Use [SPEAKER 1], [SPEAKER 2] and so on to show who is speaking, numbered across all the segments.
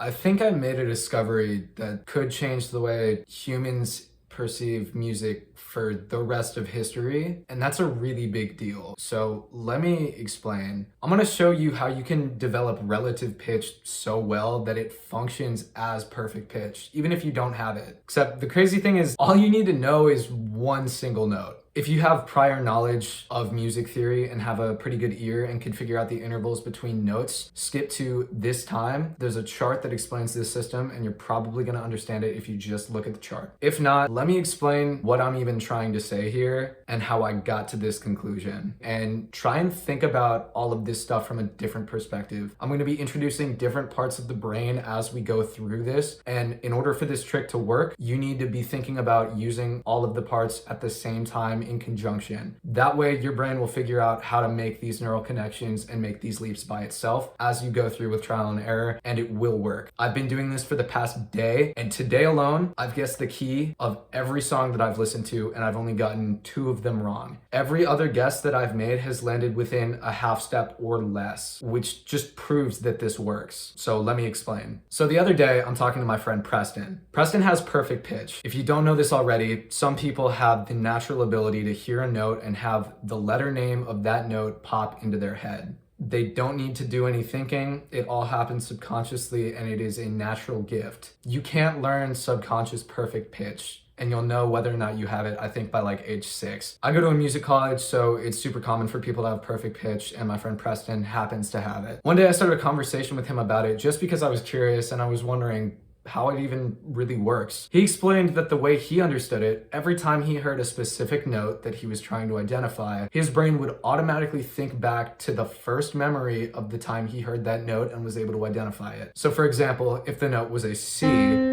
[SPEAKER 1] I think I made a discovery that could change the way humans perceive music for the rest of history, and that's a really big deal. So let me explain. I'm gonna show you how you can develop relative pitch so well that it functions as perfect pitch, even if you don't have it. Except the crazy thing is, all you need to know is one single note. If you have prior knowledge of music theory and have a pretty good ear and can figure out the intervals between notes, skip to this time. There's a chart that explains this system, and you're probably gonna understand it if you just look at the chart. If not, let me explain what I'm even trying to say here and how I got to this conclusion. And try and think about all of this stuff from a different perspective. I'm gonna be introducing different parts of the brain as we go through this. And in order for this trick to work, you need to be thinking about using all of the parts at the same time in conjunction. That way your brain will figure out how to make these neural connections and make these leaps by itself as you go through with trial and error, and it will work. I've been doing this for the past day, and today alone, I've guessed the key of every song that I've listened to, and I've only gotten 2 of them wrong. Every other guess that I've made has landed within a half step or less, which just proves that this works. So let me explain. So the other day, I'm talking to my friend Preston. Preston has perfect pitch. If you don't know this already, some people have the natural ability to hear a note and have the letter name of that note pop into their head. They don't need to do any thinking. It all happens subconsciously, and it is a natural gift. You can't learn subconscious perfect pitch, and you'll know whether or not you have it, I think, by like age 6. I go to a music college, so it's super common for people to have perfect pitch, and my friend Preston happens to have it. One day I started a conversation with him about it just because I was curious and I was wondering how it even really works. He explained that the way he understood it, every time he heard a specific note that he was trying to identify, his brain would automatically think back to the first memory of the time he heard that note and was able to identify it. So for example, if the note was a C,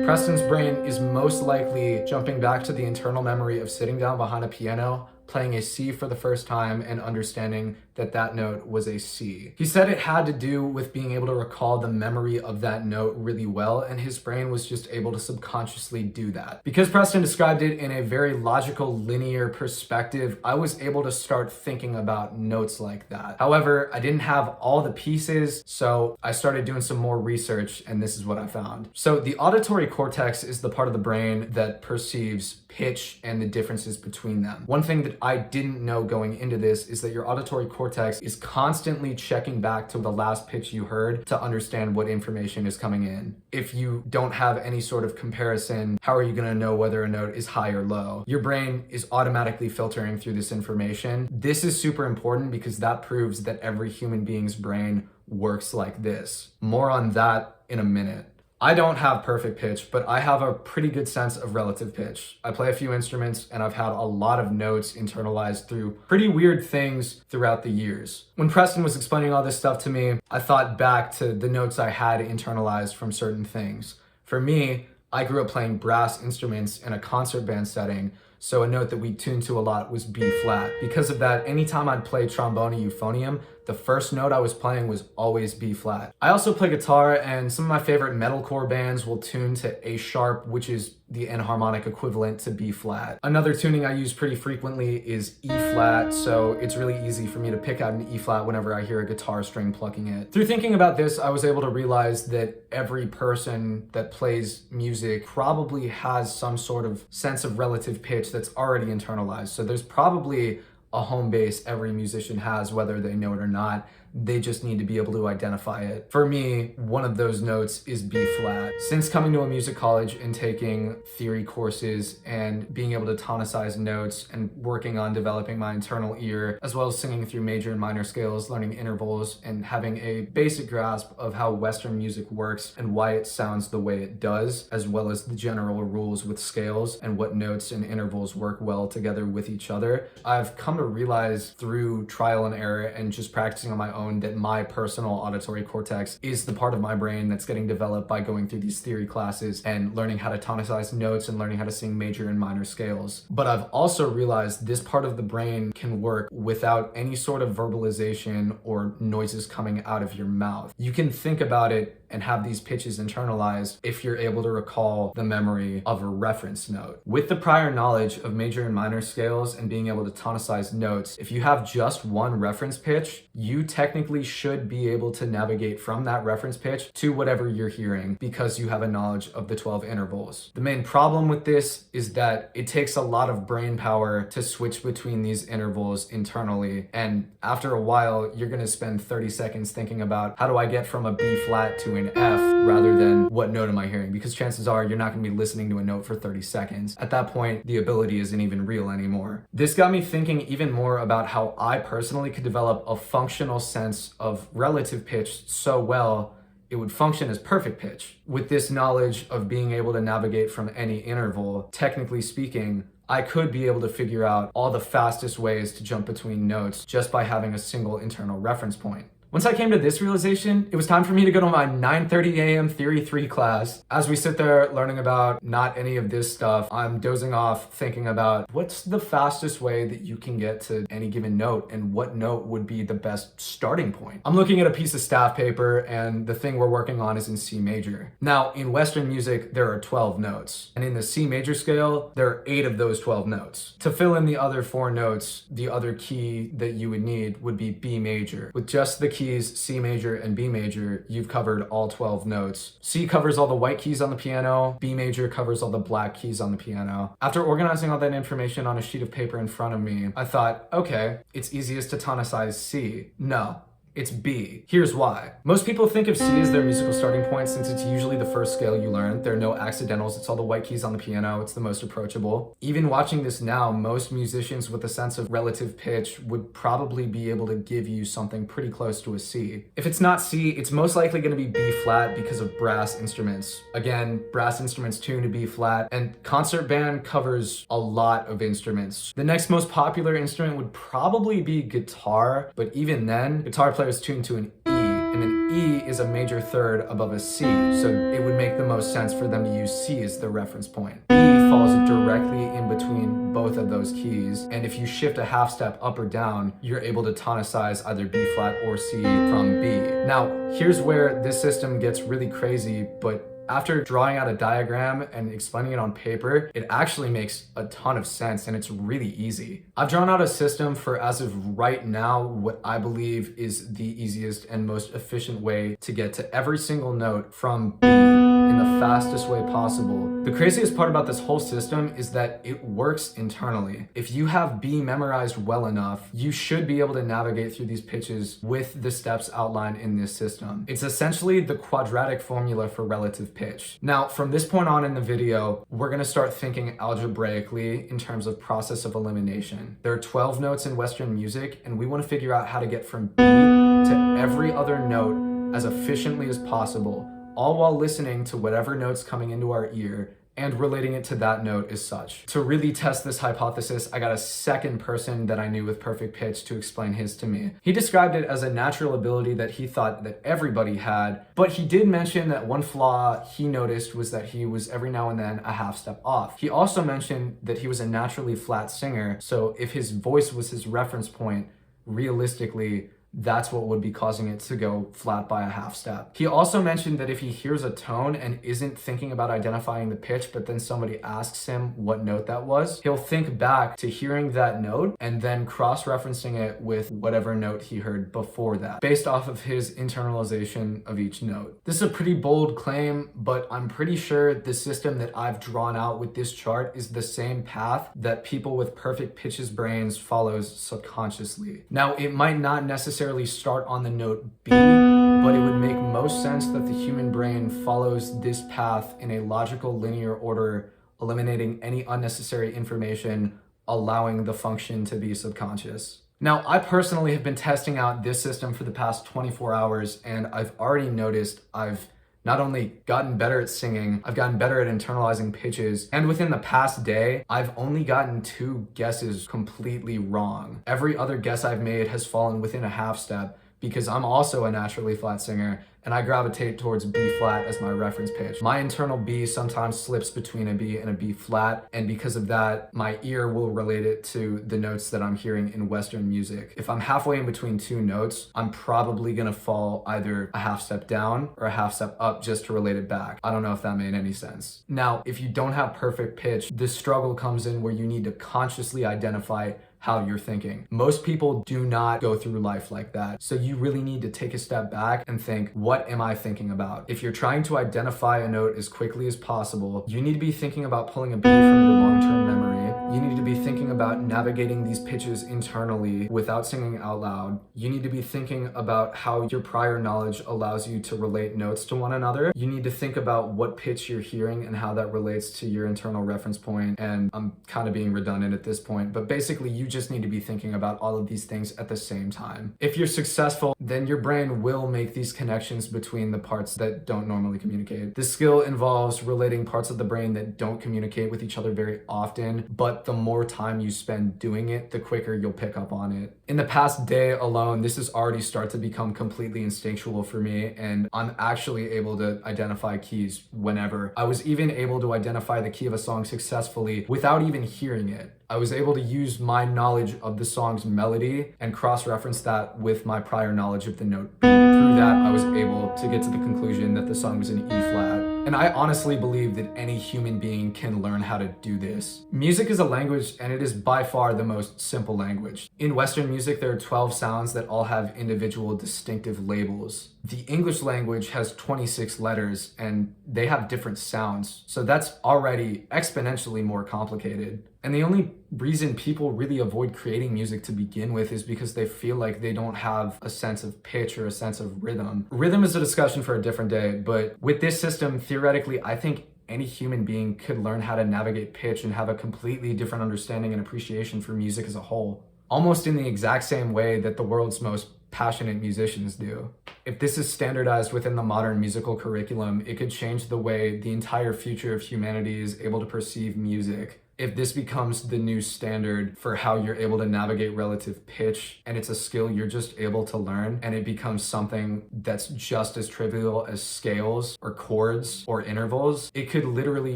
[SPEAKER 1] Preston's brain is most likely jumping back to the internal memory of sitting down behind a piano, playing a C for the first time and understanding that that note was a C. He said it had to do with being able to recall the memory of that note really well, and his brain was just able to subconsciously do that. Because Preston described it in a very logical, linear perspective, I was able to start thinking about notes like that. However, I didn't have all the pieces, so I started doing some more research, and this is what I found. So the auditory cortex is the part of the brain that perceives pitch and the differences between them. One thing that I didn't know going into this is that your auditory cortex is constantly checking back to the last pitch you heard to understand what information is coming in. If you don't have any sort of comparison, how are you going to know whether a note is high or low? Your brain is automatically filtering through this information. This is super important because that proves that every human being's brain works like this. More on that in a minute. I don't have perfect pitch, but I have a pretty good sense of relative pitch. I play a few instruments, and I've had a lot of notes internalized through pretty weird things throughout the years. When Preston was explaining all this stuff to me, I thought back to the notes I had internalized from certain things. For me, I grew up playing brass instruments in a concert band setting, so a note that we tuned to a lot was B flat. Because of that, anytime I'd play trombone or euphonium, the first note I was playing was always B flat. I also play guitar, and some of my favorite metalcore bands will tune to A sharp, which is the enharmonic equivalent to B flat. Another tuning I use pretty frequently is E flat, so it's really easy for me to pick out an E flat whenever I hear a guitar string plucking it. Through thinking about this, I was able to realize that every person that plays music probably has some sort of sense of relative pitch that's already internalized. So there's probably a home base every musician has, whether they know it or not. They just need to be able to identify it. For me, one of those notes is B flat. Since coming to a music college and taking theory courses and being able to tonicize notes and working on developing my internal ear, as well as singing through major and minor scales, learning intervals, and having a basic grasp of how Western music works and why it sounds the way it does, as well as the general rules with scales and what notes and intervals work well together with each other, I've come to realize through trial and error and just practicing on my own that my personal auditory cortex is the part of my brain that's getting developed by going through these theory classes and learning how to tonicize notes and learning how to sing major and minor scales. But I've also realized this part of the brain can work without any sort of verbalization or noises coming out of your mouth. You can think about it and have these pitches internalized if you're able to recall the memory of a reference note. With the prior knowledge of major and minor scales and being able to tonicize notes, if you have just one reference pitch, you technically should be able to navigate from that reference pitch to whatever you're hearing because you have a knowledge of the 12 intervals. The main problem with this is that it takes a lot of brain power to switch between these intervals internally, and after a while you're going to spend 30 seconds thinking about how do I get from a B flat to an F rather than what note am I hearing, because chances are you're not going to be listening to a note for 30 seconds. At that point, the ability isn't even real anymore. This got me thinking even more about how I personally could develop a functional sense of relative pitch so well it would function as perfect pitch. With this knowledge of being able to navigate from any interval, technically speaking, I could be able to figure out all the fastest ways to jump between notes just by having a single internal reference point. Once I came to this realization, it was time for me to go to my 9:30 a.m. Theory 3 class. As we sit there learning about not any of this stuff, I'm dozing off thinking about what's the fastest way that you can get to any given note and what note would be the best starting point. I'm looking at a piece of staff paper and the thing we're working on is in C major. Now, in Western music, there are 12 notes. And in the C major scale, there are 8 of those 12 notes. To fill in the other 4 notes, the other key that you would need would be B major. With just the keys C major and B major, you've covered all 12 notes. C covers all the white keys on the piano, B major covers all the black keys on the piano. After organizing all that information on a sheet of paper in front of me, I thought, okay, it's easiest to tonicize C. No. It's B. Here's why. Most people think of C as their musical starting point since it's usually the first scale you learn. There are no accidentals. It's all the white keys on the piano. It's the most approachable. Even watching this now, most musicians with a sense of relative pitch would probably be able to give you something pretty close to a C. If it's not C, it's most likely going to be B flat because of brass instruments. Again, brass instruments tune to B flat, and concert band covers a lot of instruments. The next most popular instrument would probably be guitar, but even then, guitar players is tuned to an E, and an E is a major third above a C, so it would make the most sense for them to use C as their reference point. B falls directly in between both of those keys, and if you shift a half step up or down, you're able to tonicize either B flat or C from B. Now, here's where this system gets really crazy, but after drawing out a diagram and explaining it on paper, it actually makes a ton of sense and it's really easy. I've drawn out a system for, as of right now, what I believe is the easiest and most efficient way to get to every single note from B in the fastest way possible. The craziest part about this whole system is that it works internally. If you have B memorized well enough, you should be able to navigate through these pitches with the steps outlined in this system. It's essentially the quadratic formula for relative pitch. Now, from this point on in the video, we're gonna start thinking algebraically in terms of process of elimination. There are 12 notes in Western music, and we wanna figure out how to get from B to every other note as efficiently as possible, all while listening to whatever note's coming into our ear and relating it to that note as such. To really test this hypothesis, I got a second person that I knew with perfect pitch to explain his to me. He described it as a natural ability that he thought that everybody had, but he did mention that one flaw he noticed was that he was every now and then a half step off. He also mentioned that he was a naturally flat singer, so if his voice was his reference point, realistically, that's what would be causing it to go flat by a half step. He also mentioned that if he hears a tone and isn't thinking about identifying the pitch, but then somebody asks him what note that was, he'll think back to hearing that note and then cross-referencing it with whatever note he heard before that, based off of his internalization of each note. This is a pretty bold claim, but I'm pretty sure the system that I've drawn out with this chart is the same path that people with perfect pitches brains follows subconsciously. Now, it might not necessarily start on the note B, but it would make most sense that the human brain follows this path in a logical linear order, eliminating any unnecessary information, allowing the function to be subconscious. Now, I personally have been testing out this system for the past 24 hours, and I've already noticed I've not only gotten better at singing, I've gotten better at internalizing pitches, and within the past day, I've only gotten 2 guesses completely wrong. Every other guess I've made has fallen within a half step because I'm also a naturally flat singer, and I gravitate towards B flat as my reference pitch. My internal B sometimes slips between a B and a B flat, and because of that, my ear will relate it to the notes that I'm hearing in Western music. If I'm halfway in between two notes, I'm probably gonna fall either a half step down or a half step up just to relate it back. I don't know if that made any sense. Now, if you don't have perfect pitch, the struggle comes in where you need to consciously identify how you're thinking. Most people do not go through life like that. So you really need to take a step back and think, what am I thinking about? If you're trying to identify a note as quickly as possible, you need to be thinking about pulling a B from your long-term memory. You need to be thinking about navigating these pitches internally without singing out loud. You need to be thinking about how your prior knowledge allows you to relate notes to one another. You need to think about what pitch you're hearing and how that relates to your internal reference point. And I'm kind of being redundant at this point, but basically you just need to be thinking about all of these things at the same time. If you're successful, then your brain will make these connections between the parts that don't normally communicate. This skill involves relating parts of the brain that don't communicate with each other very often, but the more time you spend doing it, the quicker you'll pick up on it. In the past day alone, this has already started to become completely instinctual for me, and I'm actually able to identify keys whenever. I was even able to identify the key of a song successfully without even hearing it. I was able to use my knowledge of the song's melody and cross-reference that with my prior knowledge of the note B. Through that, I was able to get to the conclusion that the song was in E flat. And I honestly believe that any human being can learn how to do this. Music is a language, and it is by far the most simple language. In Western music, there are 12 sounds that all have individual distinctive labels. The English language has 26 letters, and they have different sounds. So that's already exponentially more complicated. And the only reason people really avoid creating music to begin with is because they feel like they don't have a sense of pitch or a sense of rhythm. Rhythm is a discussion for a different day, but with this system, theoretically, I think any human being could learn how to navigate pitch and have a completely different understanding and appreciation for music as a whole, almost in the exact same way that the world's most passionate musicians do. If this is standardized within the modern musical curriculum, it could change the way the entire future of humanity is able to perceive music. If this becomes the new standard for how you're able to navigate relative pitch, and it's a skill you're just able to learn, and it becomes something that's just as trivial as scales or chords or intervals, it could literally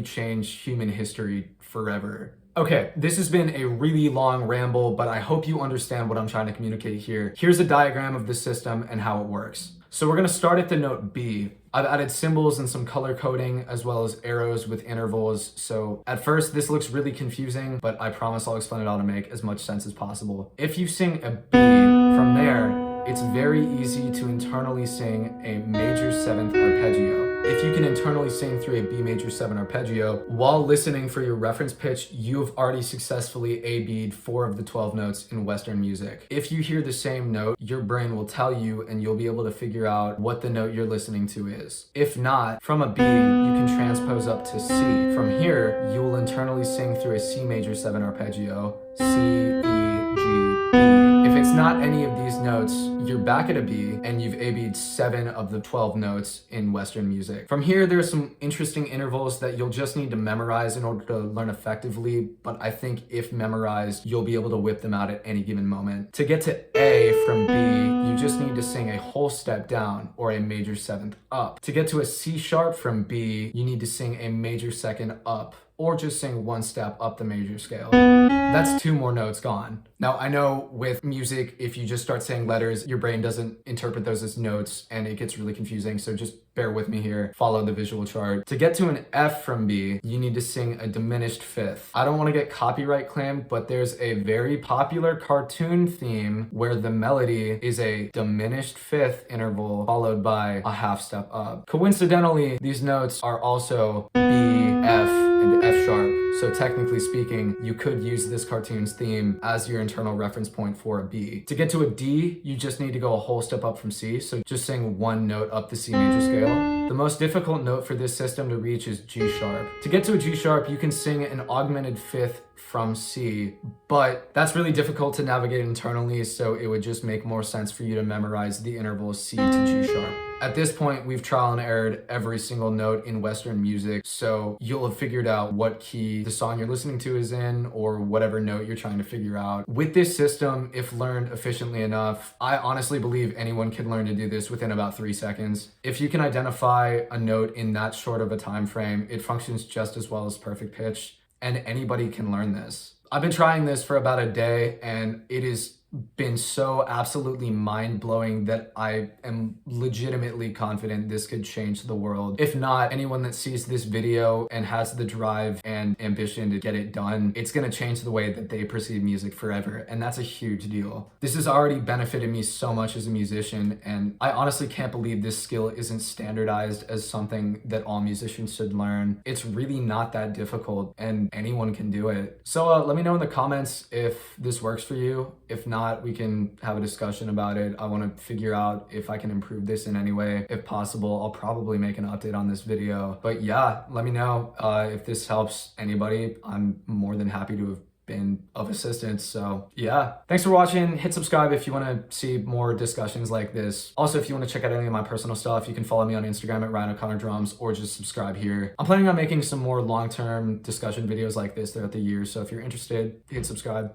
[SPEAKER 1] change human history forever. Okay, this has been a really long ramble, but I hope you understand what I'm trying to communicate here. Here's a diagram of the system and how it works. So we're gonna start at the note B. I've added symbols and some color coding as well as arrows with intervals. So at first this looks really confusing, but I promise I'll explain it all to make as much sense as possible. If you sing a B from there, it's very easy to internally sing a major 7th arpeggio. If you can internally sing through a B major 7 arpeggio, while listening for your reference pitch, you've already successfully A-B'd 4 of the 12 notes in Western music. If you hear the same note, your brain will tell you and you'll be able to figure out what the note you're listening to is. If not, from a B, you can transpose up to C. From here, you will internally sing through a C major 7 arpeggio, C, E, G, B. If it's not any of these notes, you're back at a B and you've A-B'd 7 of the 12 notes in Western music. From here, there's some interesting intervals that you'll just need to memorize in order to learn effectively, but I think if memorized, you'll be able to whip them out at any given moment. To get to A from B, you just need to sing a whole step down or a major 7th up. To get to a C sharp from B, you need to sing a major 2nd up, or just sing 1 step up the major scale. That's 2 more notes gone. Now, I know with music, if you just start saying letters, your brain doesn't interpret those as notes and it gets really confusing, so just bear with me here. Follow the visual chart. To get to an F from B, you need to sing a diminished 5th. I don't want to get copyright claimed, but there's a very popular cartoon theme where the melody is a diminished 5th interval followed by a half step up. Coincidentally, these notes are also B, F, and F sharp. So technically speaking, you could use this cartoon's theme as your internal reference point for a B. To get to a D, you just need to go a whole step up from C, so just sing 1 note up the C major scale. The most difficult note for this system to reach is G sharp. To get to a G sharp, you can sing an augmented 5th from C, but that's really difficult to navigate internally, so it would just make more sense for you to memorize the interval C to G sharp. At this point, we've trial and errored every single note in Western music, so you'll have figured out what key the song you're listening to is in, or whatever note you're trying to figure out. With this system, if learned efficiently enough, I honestly believe anyone can learn to do this within about 3 seconds. If you can identify a note in that short of a time frame, it functions just as well as perfect pitch, and anybody can learn this. I've been trying this for about a day, and it has been so absolutely mind-blowing that I am legitimately confident this could change the world. If not, anyone that sees this video and has the drive and ambition to get it done, it's gonna change the way that they perceive music forever, and that's a huge deal. This has already benefited me so much as a musician, and I honestly can't believe this skill isn't standardized as something that all musicians should learn. It's really not that difficult, and anyone can do it. So let me know in the comments if this works for you. If not, we can have a discussion about it. I want to figure out if I can improve this in any way. If possible, I'll probably make an update on this video. But yeah, let me know if this helps anybody. I'm more than happy to have been of assistance. So yeah, thanks for watching. Hit subscribe if you want to see more discussions like this. Also, if you want to check out any of my personal stuff, you can follow me on Instagram at Ryan O'Connor Drums, or just subscribe here. I'm planning on making some more long-term discussion videos like this throughout the year, so if you're interested, hit subscribe.